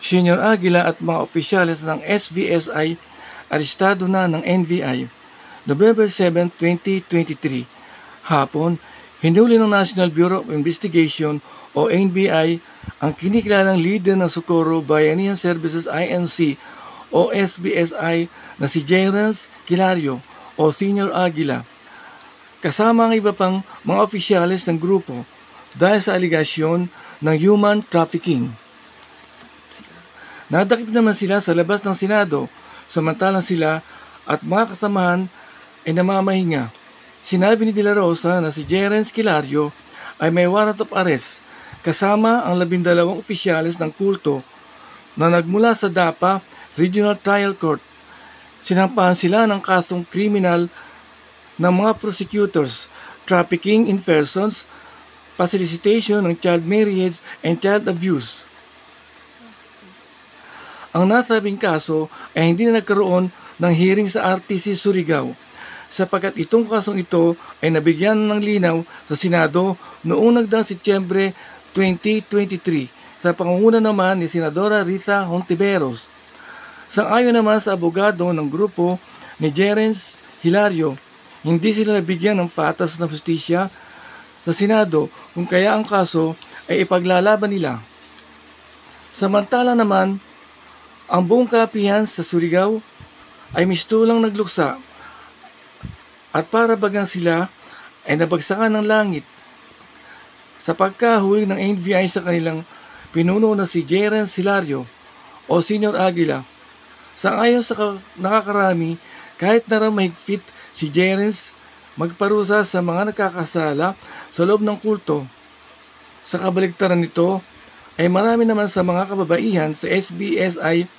Senior Aguila at mga opisyales ng SVSI arestado na ng NBI. November 7, 2023. Hapon, hinuli ng National Bureau of Investigation o NBI ang kinikilalang leader ng Socorro Bayanihan Services Inc. o SBSI na si Jerence Kilario o Senior Aguila, kasama ang iba pang mga opisyales ng grupo dahil sa aligasyon ng human trafficking. Nadakip naman sila sa labas ng Senado, samantalang sila at mga kasamahan ay namamahinga. Sinabi ni De La Rosa na si Jerence Kilario ay may warrant of arrest kasama ang 12 opisyales ng kulto na nagmula sa DAPA Regional Trial Court. Sinampahan sila ng kasong kriminal ng mga prosecutors, trafficking in persons, facilitation ng child marriage and child abuse. Ang nasabing kaso ay hindi na nagkaroon ng hearing sa RTC Surigao sapagkat itong kasong ito ay nabigyan ng linaw sa Senado noong nagdaang Setyembre 2023 sa pangunguna naman ni Senadora Risa Hontiveros. Sang-ayon naman sa abogado ng grupo ni Jerence Hilario, hindi sila nabigyan ng patas na justisya sa Senado kung kaya ang kaso ay ipaglalaban nila. Samantala naman, ang buong kapihan sa Surigao ay mistulang nagluksa at para bagang sila ay nabagsakan ng langit sa pagkahuli ng NBI sa kanilang pinuno na si Jerence Hilario o Senior Aguila. Sang-ayon sa nakakarami, kahit na raw mahigpit si Jerence magparusa sa mga nagkakasala sa loob ng kulto, sa kabaligtaran nito ay marami naman sa mga kababaihan sa SBSI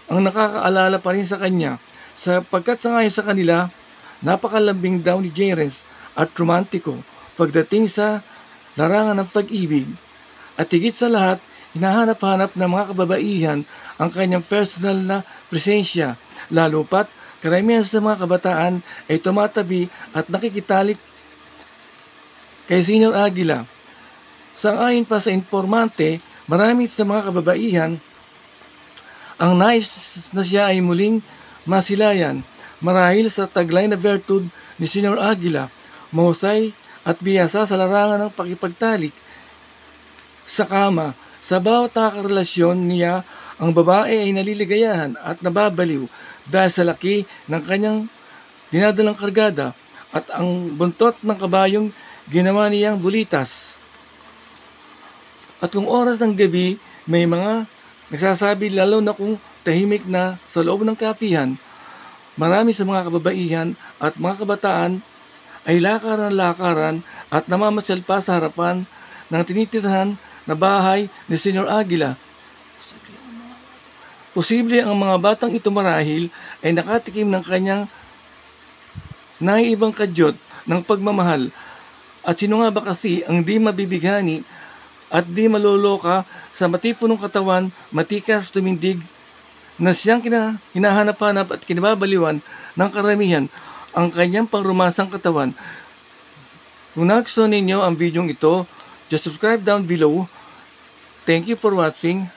ang nakakaalala pa rin sa kanya sapagkat sangayon sa kanila, napakalambing daw ni Jerence at romantiko pagdating sa larangan ng pag-ibig. At higit sa lahat, hinahanap-hanap ng mga kababaihan ang kanyang personal na presensya, lalo pat karamihan sa mga kabataan ay tumatabi at nakikitalik kay Senior Aguila. Sang-ayon pa sa informante, marami sa mga kababaihan ang nais na siya ay muling masilayan marahil sa taglay na virtud ni Senior Aguila, mahusay at biyasa sa larangan ng pakipagtalik sa kama. Sa bawat nakakarelasyon niya, ang babae ay naliligayahan at nababaliw dahil sa laki ng kanyang dinadalang kargada at ang buntot ng kabayong ginawa niyang bulitas. At kung oras ng gabi, may mga nagsasabi lalo na kung tahimik na sa loob ng kapihan, marami sa mga kababaihan at mga kabataan ay lakaran-lakaran at namamasyal pa sa harapan ng tinitirhan na bahay ni Senior Aguila. Posible ang mga batang ito marahil ay nakatikim ng kanyang naiibang kadyot ng pagmamahal. At sino nga ba kasi ang di mabibighani at di maloloka sa matipunong katawan, matikas, tumindig, na siyang hinahanap-hanap at kinababaliwan ng karamihan ang kanyang pangrumasang katawan. Kung nagustuhan ninyo ang video ito, just subscribe down below. Thank you for watching.